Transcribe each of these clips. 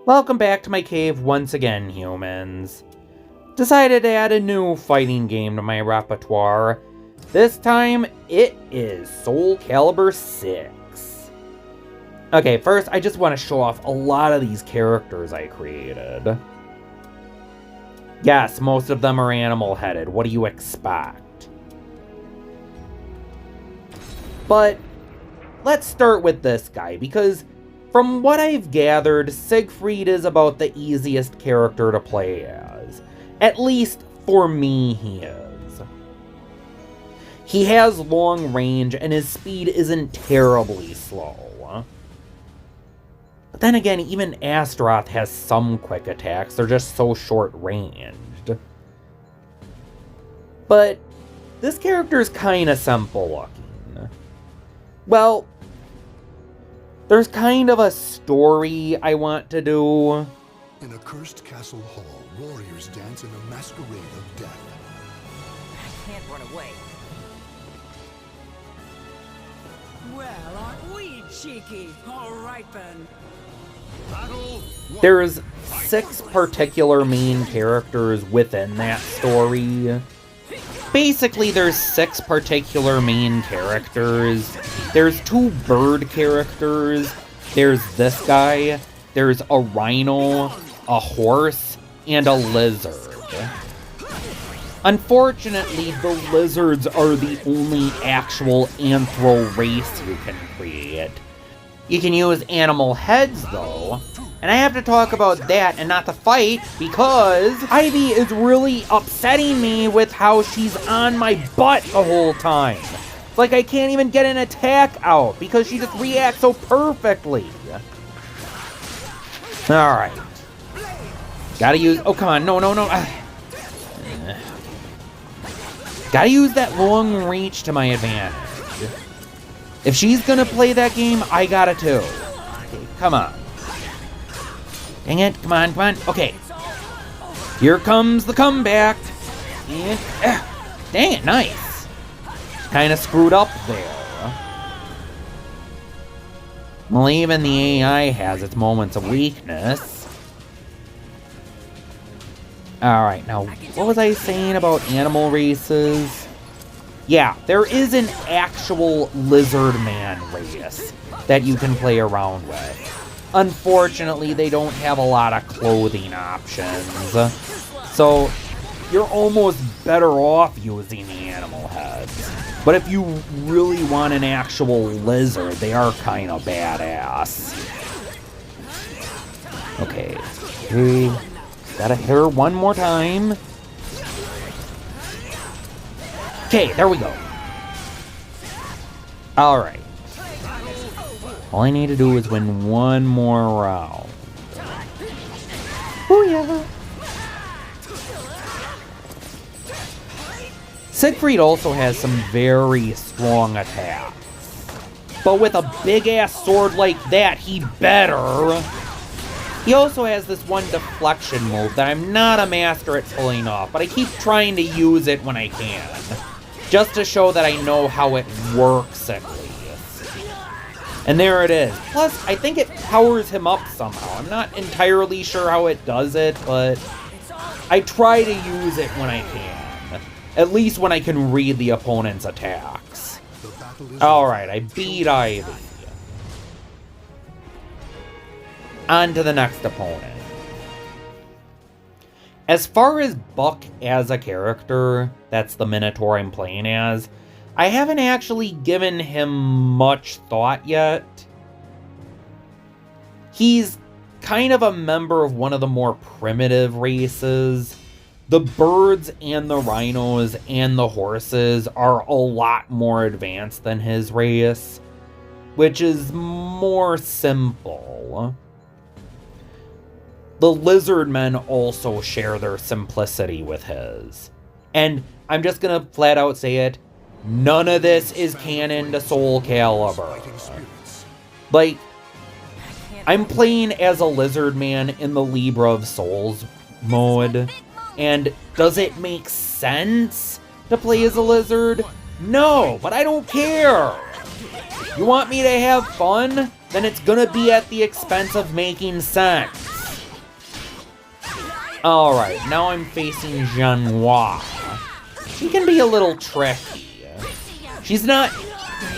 Welcome back to my cave once again, humans. Decided to add a new fighting game to my repertoire. This time, it is Soul Calibur 6. Okay, first, I just want to show off a lot of these characters I created. Yes, most of them are animal-headed. What do you expect? But let's start with this guy, because from what I've gathered, Siegfried is about the easiest character to play as. At least for me, he is. He has long range, and his speed isn't terribly slow. But then again, even Astaroth has some quick attacks, they're just so short-ranged. But this character's kinda simple looking. Well, there's kind of a story I want to do. In a cursed castle hall, warriors dance in a masquerade of death. I can't run away. Well, aren't we cheeky? All right then. Battle. There's 6 particular main characters within that story. Basically, there's 6 particular main characters. There's 2 bird characters. There's this guy. There's a rhino, a horse, and a lizard. Unfortunately, the lizards are the only actual anthro race you can create. You can use animal heads, though. And I have to talk about that and not the fight, because Ivy is really upsetting me with how she's on my butt the whole time. It's like I can't even get an attack out, because she just reacts so perfectly. Alright. Gotta use... Oh, come on. No. Gotta use that long reach to my advantage. If she's gonna play that game, I gotta too. Okay, come on. Dang it, come on. Okay. Here comes the comeback. And, dang it, nice. Kinda screwed up there. Well, even the AI has its moments of weakness. Alright, now, what was I saying about animal races? Yeah, there is an actual lizard man race that you can play around with. Unfortunately, they don't have a lot of clothing options. So, you're almost better off using the animal heads. But if you really want an actual lizard, they are kind of badass. Okay, gotta hit her one more time. Okay, there we go. Alright. All I need to do is win one more round. Oh yeah. Siegfried also has some very strong attacks. But with a big-ass sword like that, he better. He also has this one deflection move that I'm not a master at pulling off, but I keep trying to use it when I can. Just to show that I know how it works at least. And there it is. Plus, I think it powers him up somehow. I'm not entirely sure how it does it, but I try to use it when I can. At least when I can read the opponent's attacks. Alright, I beat Ivy. On to the next opponent. As far as Buck as a character, that's the Minotaur I'm playing as, I haven't actually given him much thought yet. He's kind of a member of one of the more primitive races. The birds and the rhinos and the horses are a lot more advanced than his race, which is more simple. The lizard men also share their simplicity with his. And I'm just gonna flat out say it, none of this is canon to Soul Calibur. Like, I'm playing as a lizard man in the Libra of Souls mode, and does it make sense to play as a lizard? No, but I don't care! You want me to have fun? Then it's gonna be at the expense of making sense. Alright, now I'm facing Genoa. She can be a little tricky. She's not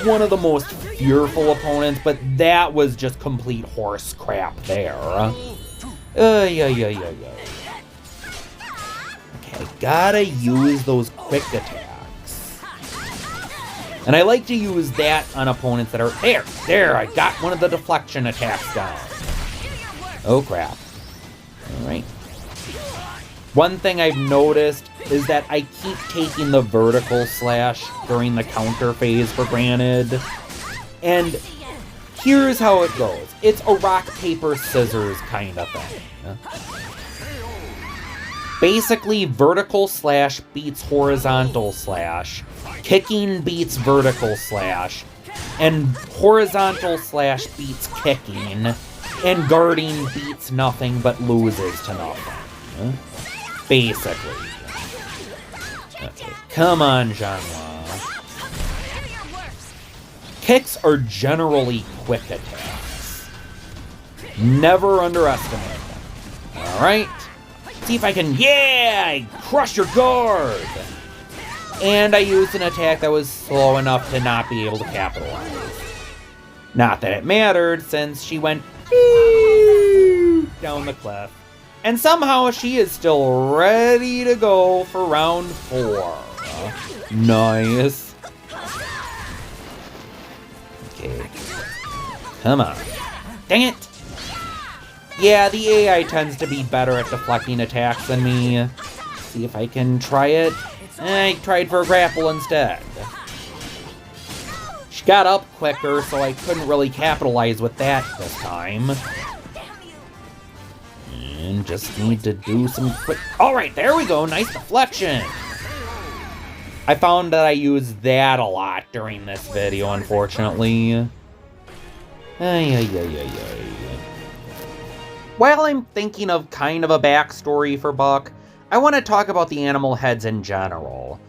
one of the most fearful opponents, but that was just complete horse crap there. Yeah. Okay, gotta use those quick attacks. And I like to use that on opponents that are... There, I got one of the deflection attacks down. Oh, crap. Alright. One thing I've noticed is that I keep taking the vertical slash during the counter phase for granted. And here's how it goes. It's a rock, paper, scissors kind of thing. Basically, vertical slash beats horizontal slash, kicking beats vertical slash, and horizontal slash beats kicking, and guarding beats nothing but loses to nothing. Basically. Okay, come on, Genoa. Kicks are generally quick attacks. Never underestimate them. Alright. See if I can... Yeah! I crush your guard! And I used an attack that was slow enough to not be able to capitalize. Not that it mattered, since she went down the cliff. And somehow she is still ready to go for round 4. Nice. Okay. Come on. Dang it! Yeah, the AI tends to be better at deflecting attacks than me. See if I can try it. I tried for a grapple instead. She got up quicker, so I couldn't really capitalize with that this time. And just need to do some quick... Alright, there we go. Nice deflection. I found that I used that a lot during this video, unfortunately. While I'm thinking of kind of a backstory for Buck, I want to talk about the animal heads in general.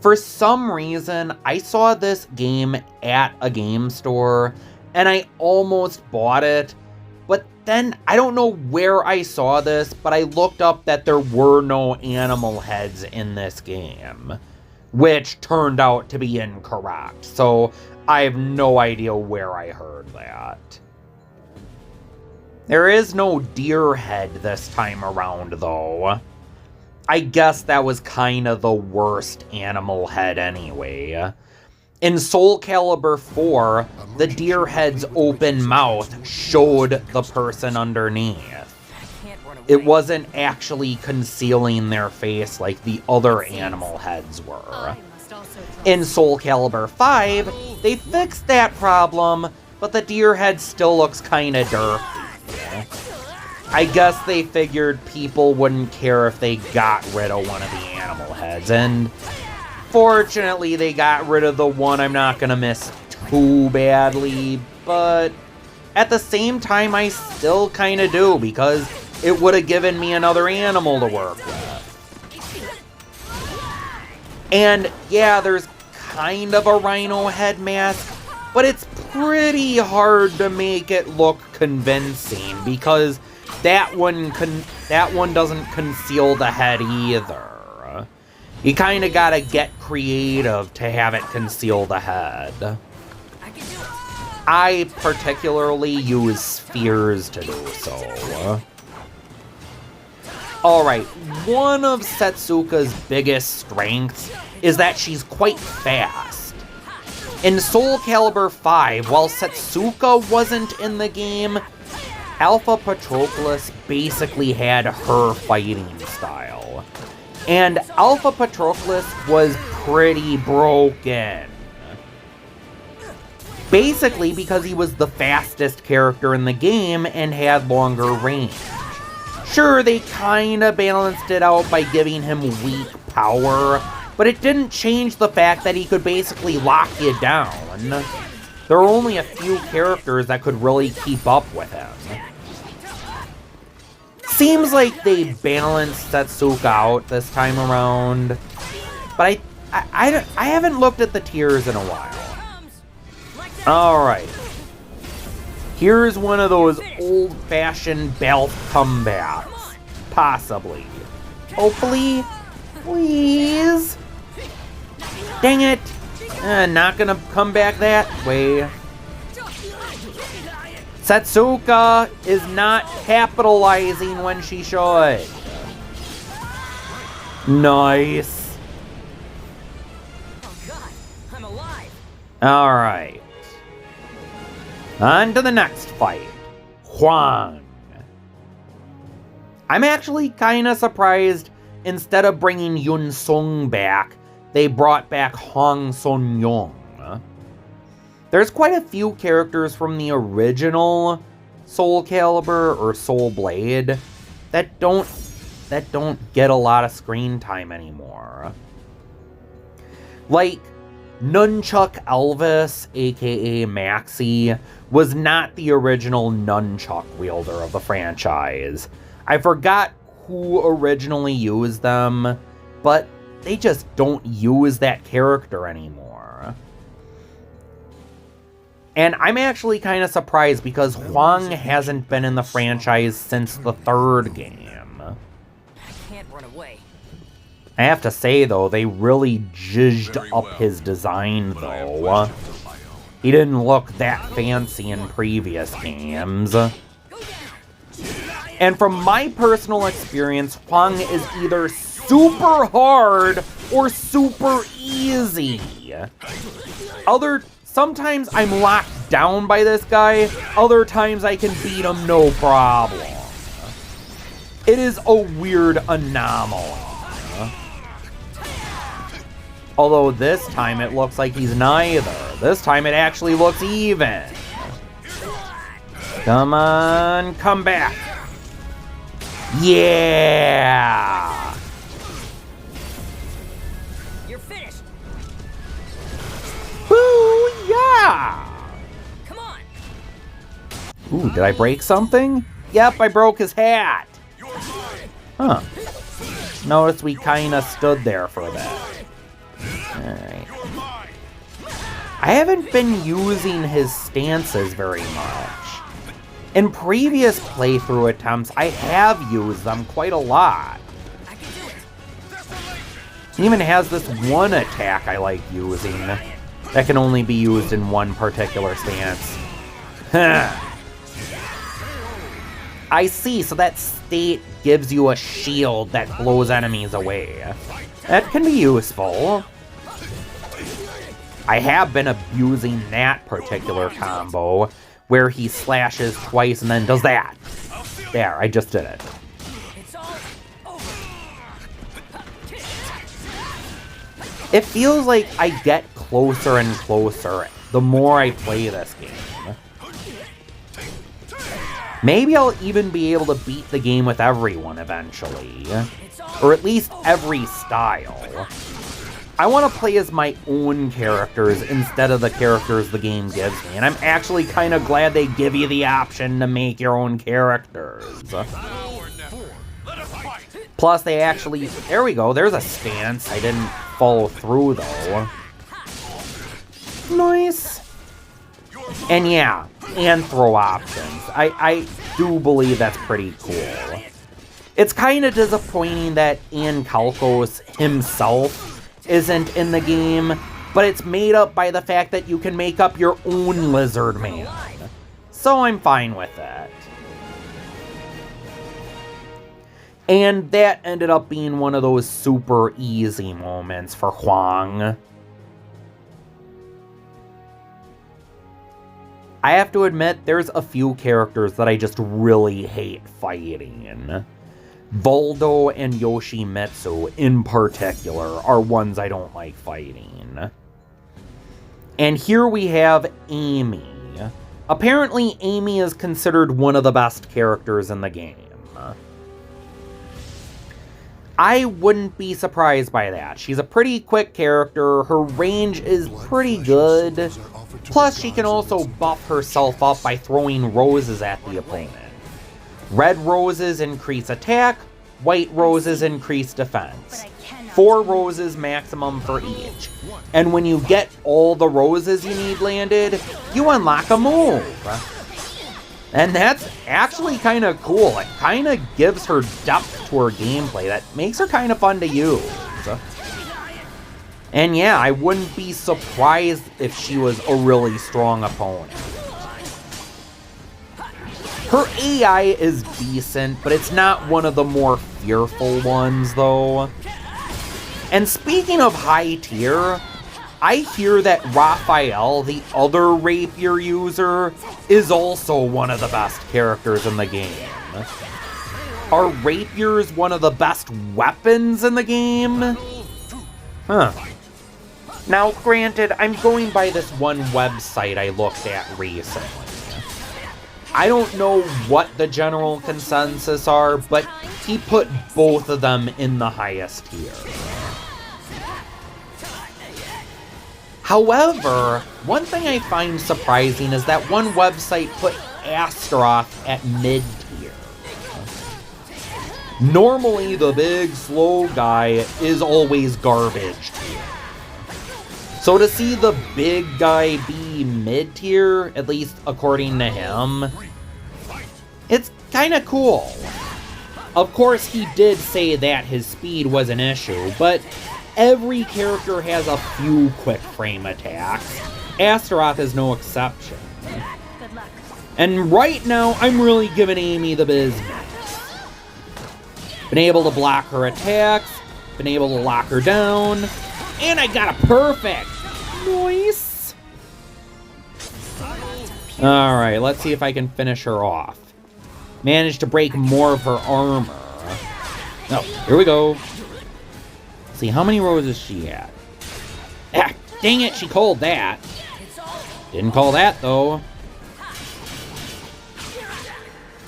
For some reason, I saw this game at a game store, and I almost bought it, but then I don't know where I saw this, but I looked up that there were no animal heads in this game, which turned out to be incorrect, so I have no idea where I heard that. There is no deer head this time around, though. I guess that was kind of the worst animal head anyway. In Soul Calibur 4, the deer head's open mouth showed the person underneath. It wasn't actually concealing their face like the other animal heads were. In Soul Calibur 5, they fixed that problem, but the deer head still looks kinda dirty. I guess they figured people wouldn't care if they got rid of one of the animal heads, and fortunately they got rid of the one I'm not gonna miss too badly, but at the same time I still kinda do, because it would have given me another animal to work with. And yeah, there's kind of a rhino head mask, but it's pretty hard to make it look convincing, because that one doesn't conceal the head either. You kind of gotta get creative to have it conceal the head. I particularly use spheres to do so. Alright, one of Setsuka's biggest strengths is that she's quite fast. In Soul Calibur 5, while Setsuka wasn't in the game, Alpha Patroclus basically had her fighting style. And Alpha Patroclus was pretty broken. Basically because he was the fastest character in the game and had longer range. Sure, they kinda balanced it out by giving him weak power, but it didn't change the fact that he could basically lock you down. There are only a few characters that could really keep up with him. Seems like they balanced Setsuka out this time around, but I haven't looked at the tiers in a while. Alright. Here's one of those old-fashioned Baalf comebacks. Possibly. Hopefully. Please. Dang it. Not gonna come back that way. Setsuka is not capitalizing when she should. Nice. Oh God, I'm alive. Alright. On to the next fight. Huang. I'm actually kinda surprised instead of bringing Yun Sung back, they brought back Hong Sun Young. There's quite a few characters from the original Soul Calibur or Soul Blade that don't get a lot of screen time anymore. Like, Nunchuck Elvis, aka Maxie, was not the original Nunchuck wielder of the franchise. I forgot who originally used them, but they just don't use that character anymore. And I'm actually kind of surprised because Huang hasn't been in the franchise since the third game. I can't run away. I have to say, though, they really zhuzhed up his design, though. He didn't look that fancy in previous games. And from my personal experience, Huang is either super hard or super easy. Sometimes I'm locked down by this guy, other times I can beat him no problem. It is a weird anomaly. Although this time it looks like he's neither. This time it actually looks even. Come on, come back. Yeah! You're finished. Woo, yeah! Come on. Ooh, did I break something? Yep, I broke his hat. Huh. Notice we kinda stood there for a bit. Alright. I haven't been using his stances very much. In previous playthrough attempts, I have used them quite a lot. I can do it. He even has this one attack I like using that can only be used in one particular stance. I see, so that state gives you a shield that blows enemies away. That can be useful. I have been abusing that particular combo, where he slashes twice and then does that. There, I just did it. It's all over. It feels like I get closer and closer the more I play this game. Maybe I'll even be able to beat the game with everyone eventually. Or at least every style. I want to play as my own characters instead of the characters the game gives me, and I'm actually kind of glad they give you the option to make your own characters. Plus, they actually... There we go, there's a stance I didn't follow through, though. Nice. And yeah, and throw options. I do believe that's pretty cool. It's kind of disappointing that Ian Kalkos himself isn't in the game, but it's made up by the fact that you can make up your own lizard man. So I'm fine with that. And that ended up being one of those super easy moments for Huang. I have to admit, there's a few characters that I just really hate fighting. Voldo and Yoshimitsu, in particular, are ones I don't like fighting. And here we have Amy. Apparently, Amy is considered one of the best characters in the game. I wouldn't be surprised by that. She's a pretty quick character, her range is pretty good, plus she can also buff herself up by throwing roses at the opponent. Red roses increase attack, white roses increase defense. 4 roses maximum for each. And when you get all the roses you need landed, you unlock a move. And that's actually kind of cool. It kind of gives her depth to her gameplay that makes her kind of fun to use. And yeah, I wouldn't be surprised if she was a really strong opponent. Her AI is decent, but it's not one of the more fearful ones, though. And speaking of high tier, I hear that Raphael, the other rapier user, is also one of the best characters in the game. Are rapiers one of the best weapons in the game? Huh. Now, granted, I'm going by this one website I looked at recently. I don't know what the general consensus are, but he put both of them in the highest tier. However, one thing I find surprising is that one website put Astaroth at mid-tier. Normally, the big, slow guy is always garbage tier. So to see the big guy be mid-tier, at least according to him, it's kind of cool. Of course, he did say that his speed was an issue, but every character has a few quick frame attacks. Astaroth is no exception. Good luck. And right now, I'm really giving Amy the business. Been able to block her attacks, been able to lock her down, and I got a perfect! Nice! Alright, let's see if I can finish her off. Managed to break more of her armor. Oh, here we go. Let's see, how many rows is she at? Ah, dang it, she called that. Didn't call that, though.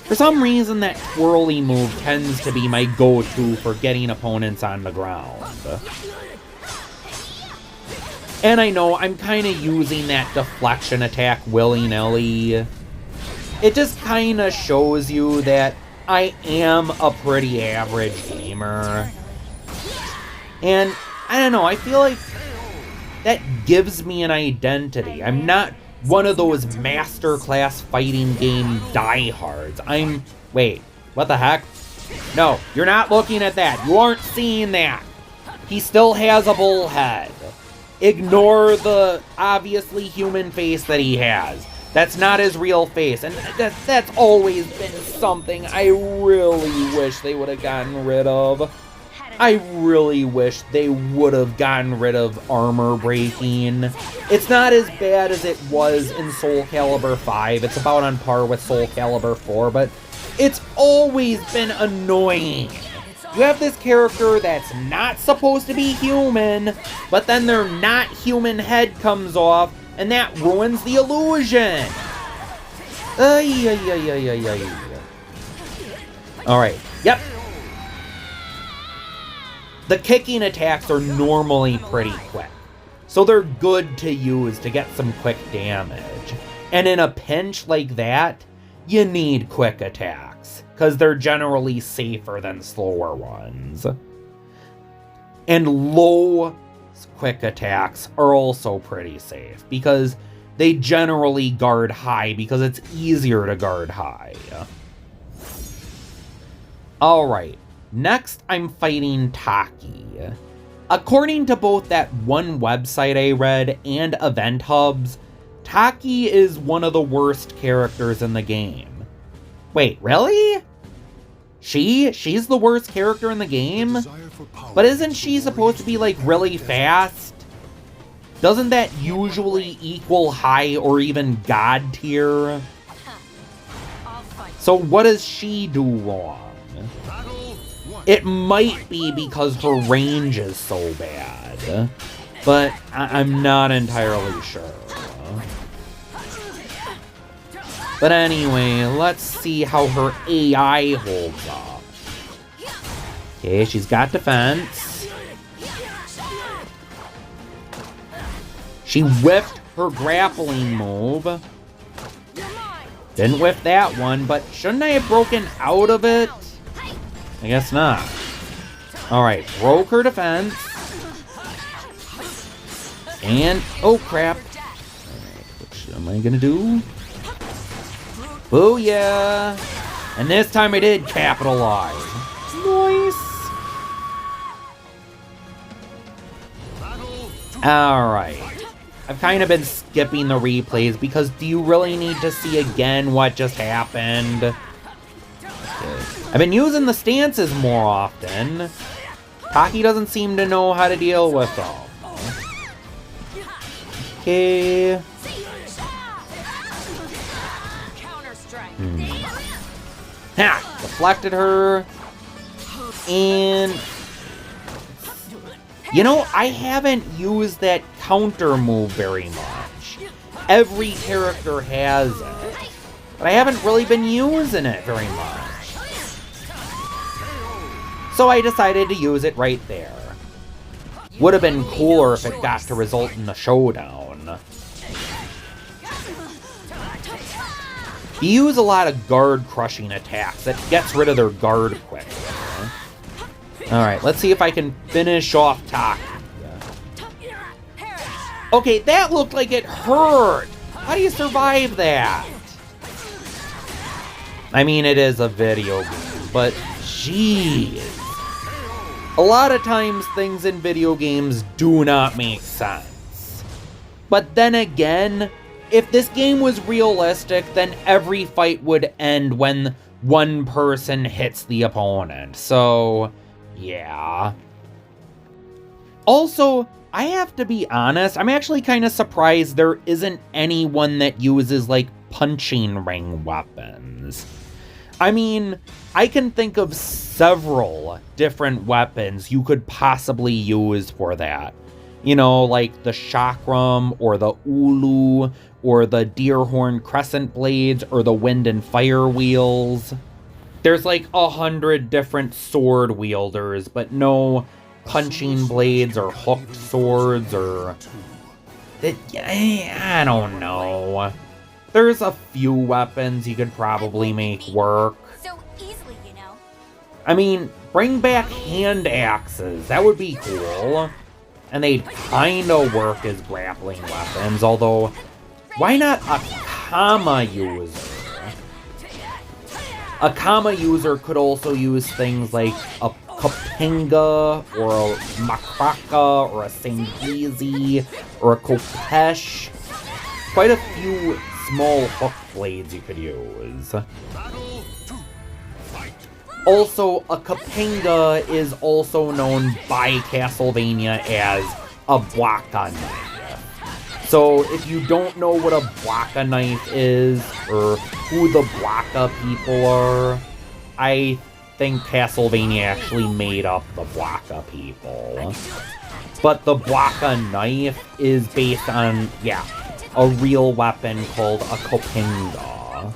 For some reason, that twirly move tends to be my go-to for getting opponents on the ground. And I know I'm kind of using that deflection attack willy-nilly. It just kind of shows you that I am a pretty average gamer. And I don't know, I feel like that gives me an identity. I'm not one of those masterclass fighting game diehards. Wait, what the heck? No, you're not looking at that. You aren't seeing that. He still has a bull head. Ignore the obviously human face that he has. That's not his real face, and that's always been something I really wish they would have gotten rid of. I really wish they would have gotten rid of armor breaking. It's not as bad as it was in Soul Calibur 5. It's about on par with Soul Calibur 4, but it's always been annoying. You have this character that's not supposed to be human, but then their not human head comes off, and that ruins the illusion. Alright, yep. The kicking attacks are normally pretty quick, so they're good to use to get some quick damage. And in a pinch like that, you need quick attacks, because they're generally safer than slower ones. And low quick attacks are also pretty safe, because they generally guard high, because it's easier to guard high. Alright, next I'm fighting Taki. According to both that one website I read and Event Hubs, Taki is one of the worst characters in the game. Wait, really? She's the worst character in the game? But isn't she supposed to be, like, really fast? Doesn't that usually equal high or even god tier? So what does she do wrong? It might be because her range is so bad, but I'm not entirely sure. But anyway, let's see how her AI holds up. Okay, she's got defense. She whiffed her grappling move. Didn't whiff that one, but shouldn't I have broken out of it? I guess not. Alright, broke her defense. And, oh crap. Alright, what am I gonna do? Booyah! And this time I did capitalize. Nice. Alright. I've kind of been skipping the replays because do you really need to see again what just happened? Okay. I've been using the stances more often. Taki doesn't seem to know how to deal with them. Okay. Ha! Deflected her. And... you know, I haven't used that counter move very much. Every character has it. But I haven't really been using it very much. So I decided to use it right there. Would have been cooler if it got to result in a showdown. You use a lot of guard crushing attacks. That gets rid of their guard quickly. Alright, let's see if I can finish off Taki. Okay, that looked like it hurt. How do you survive that? I mean, it is a video game, but jeez. A lot of times things in video games do not make sense. But then again, if this game was realistic, then every fight would end when one person hits the opponent. So, yeah. Also, I have to be honest, I'm actually kind of surprised there isn't anyone that uses, like, punching ring weapons. I mean, I can think of several different weapons you could possibly use for that. You know, like the chakram, or the ulu, or the deerhorn crescent blades, or the wind and fire wheels. There's like 100 different sword wielders, but no punching blades or hooked swords or... I don't know. There's a few weapons you could probably make work. So easily, you know. I mean, bring back hand axes. That would be cool. And they'd kinda work as grappling weapons, although... why not a Kama user? A Kama user could also use things like a Kapinga, or a Makraka, or a Sangizi, or a Kopesh. Quite a few small hook blades you could use. Also, a Kapinga is also known by Castlevania as a Bwaka knife. So if you don't know what a Bwaka knife is, or who the Bwaka people are, I think Castlevania actually made up the Bwaka people. But the Bwaka knife is based on, yeah, a real weapon called a Kopinga.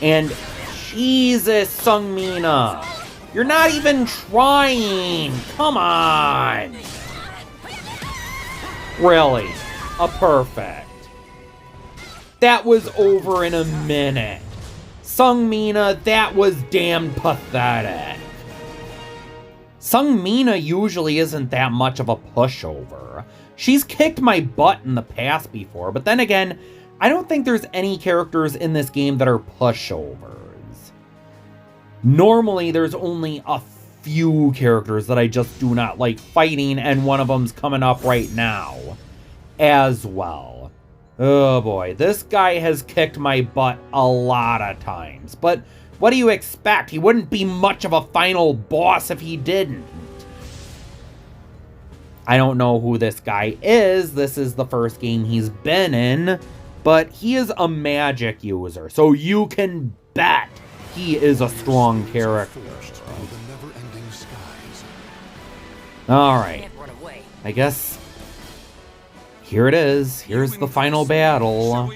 And Jesus, Sungmina, you're not even trying. Come on. Really, a perfect. That was over in a minute. Sungmina, that was damn pathetic. Sungmina usually isn't that much of a pushover. She's kicked my butt in the past before, but then again, I don't think there's any characters in this game that are pushovers. Normally, there's only a few characters that I just do not like fighting, and one of them's coming up right now as well. Oh boy, this guy has kicked my butt a lot of times, but what do you expect? He wouldn't be much of a final boss if he didn't. I don't know who this guy is. This is the first game he's been in, but he is a magic user, so you can bet he is a strong character. Alright, I guess here it is. Here's the final battle.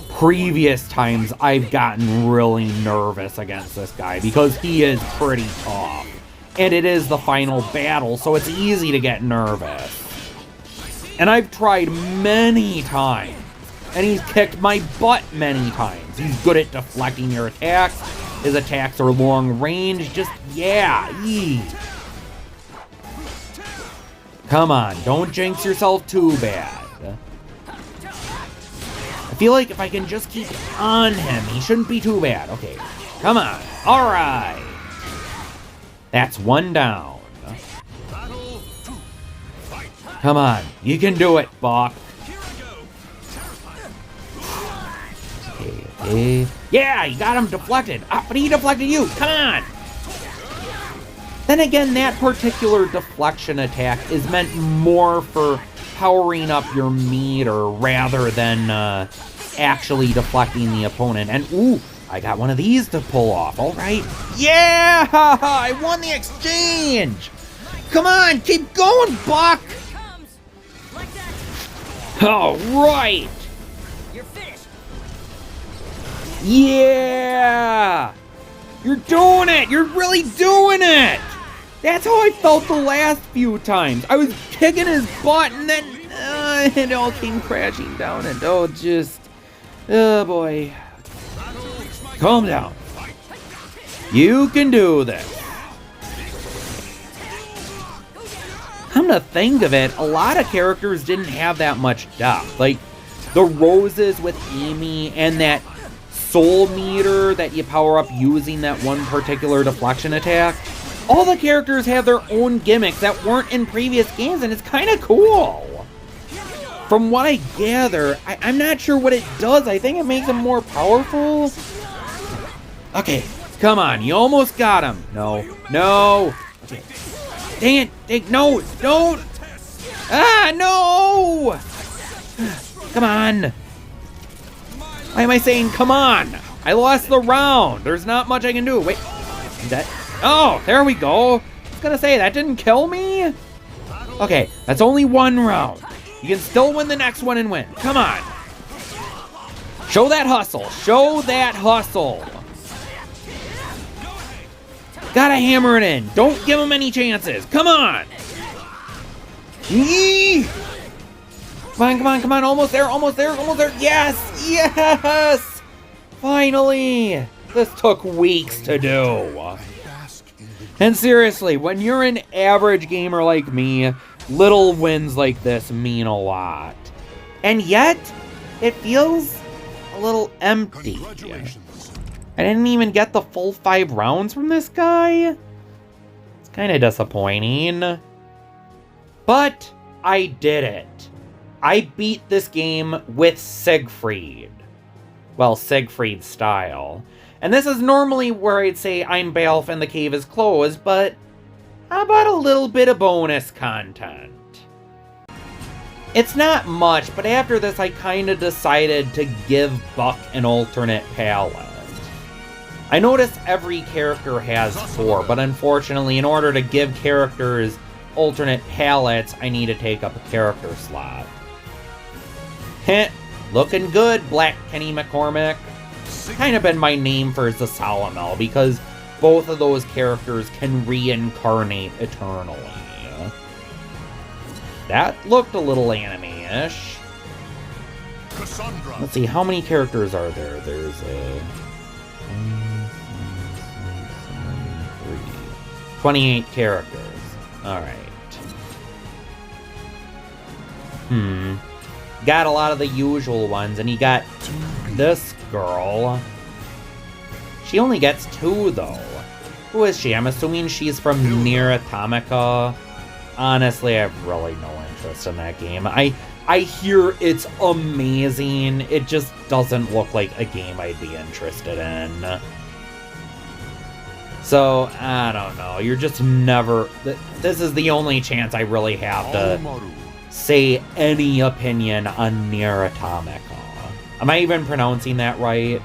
Previous times I've gotten really nervous against this guy because he is pretty tough. And it is the final battle, so it's easy to get nervous. And I've tried many times, and he's kicked my butt many times. He's good at deflecting your attacks. His attacks are long range. Just, yeah, Come on, don't jinx yourself too bad. feel like if I can just keep on him, he shouldn't be too bad. Okay, come on. All right. That's one down. Come on, you can do it, Baalf. Okay. Yeah, you got him deflected. But he deflected you. Come on. Then again, that particular deflection attack is meant more for powering up your meter rather than actually deflecting the opponent. And ooh, I got one of these to pull off. All right. Yeah, I won the exchange. Come on, keep going, Buck. All right. You're finished. Yeah. You're doing it. You're really doing it. That's how I felt the last few times. I was kicking his butt and then it all came crashing down and oh boy. Calm down. You can do this. Come to think of it, a lot of characters didn't have that much depth. Like the Roses with Amy and that soul meter that you power up using that one particular deflection attack. All the characters have their own gimmicks that weren't in previous games, and it's kind of cool. From what I gather, I'm not sure what it does. I think it makes them more powerful. Okay, come on. You almost got him. No. Okay. Dang it. No, don't. No. Come on. Why am I saying come on? I lost the round. There's not much I can do. Wait. Oh, there we go. I was gonna say, that didn't kill me? Okay, that's only one round. You can still win the next one and win. Come on. Show that hustle. Show that hustle. Gotta hammer it in. Don't give him any chances. Come on. Yee! Come on. Almost there. Yes. Finally. This took weeks to do. And seriously, when you're an average gamer like me, little wins like this mean a lot. And yet, it feels a little empty. I didn't even get the full 5 rounds from this guy. It's kind of disappointing. But I did it. I beat this game with Siegfried. Well, Siegfried style. And this is normally where I'd say I'm Baalf and the cave is closed, but how about a little bit of bonus content? It's not much, but after this I kind of decided to give Buck an alternate palette. I noticed every character has 4, but unfortunately in order to give characters alternate palettes, I need to take up a character slot. Heh, looking good, Black Kenny McCormick. Kind of been my name for Zasalamel because both of those characters can reincarnate eternally. That looked a little anime-ish. Let's see, how many characters are there? There's 28 characters. Alright. Got a lot of the usual ones, and you got this girl. She only gets 2, though. Who is she? I'm assuming she's from Nier Automata. Honestly, I have really no interest in that game. I hear it's amazing. It just doesn't look like a game I'd be interested in. So, I don't know. You're just never... This is the only chance I really have to say any opinion on Nier Automata. Am I even pronouncing that right?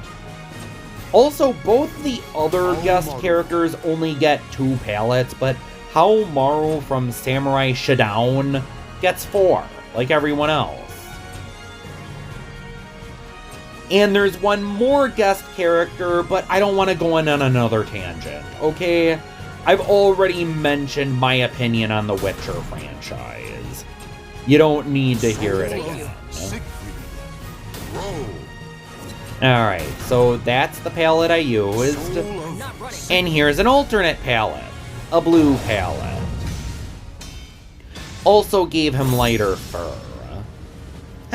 Also, both the other guest characters only get 2 palettes, but Haomaru from Samurai Shodown gets 4, like everyone else. And there's one more guest character, but I don't want to go on another tangent, okay? I've already mentioned my opinion on the Witcher franchise. You don't need to hear it again. Alright, so that's the palette I used. And here's an alternate palette. A blue palette. Also gave him lighter fur.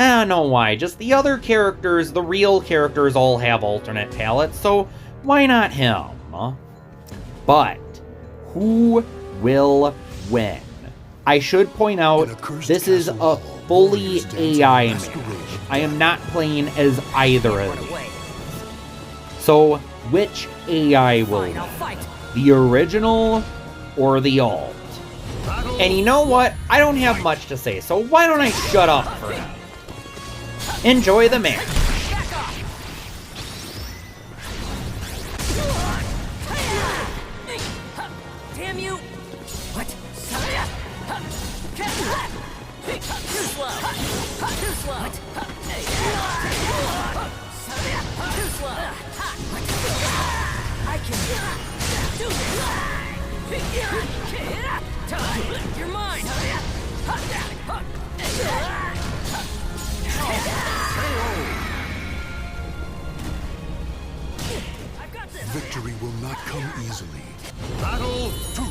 I don't know why, just the other characters, the real characters all have alternate palettes, so why not him? But, who will win? I should point out, this is a fully AI match. I am not playing as either of these. So, which AI will win? The original or the alt? And you know what? I don't have much to say, so why don't I shut up for now? Enjoy the match. Damn you! What? Too slow! Too slow! Too slow! I can do this! You're mine! I've got this! Victory will not come easily. Battle 2.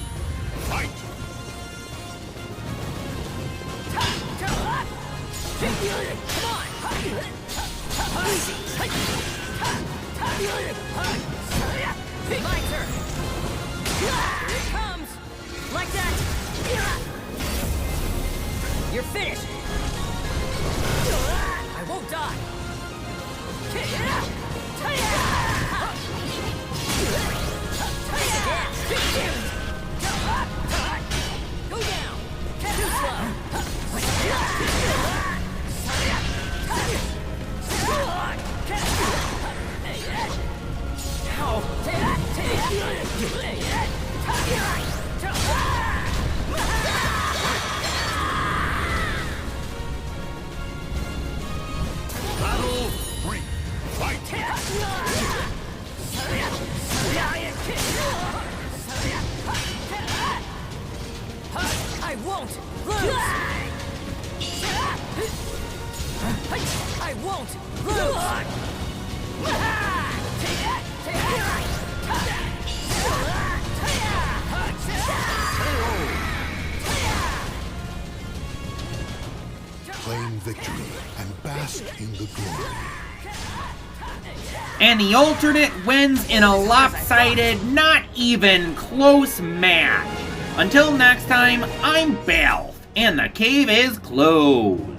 Fight! My turn! Here it comes! Like that! You're finished! I won't die! Go down! Too slow! Battle 3. Fight! I won't lose! I won't Claim victory and bask in the glory. And the alternate wins in a lopsided, not even close match. Until next time, I'm Baalf, and the cave is closed.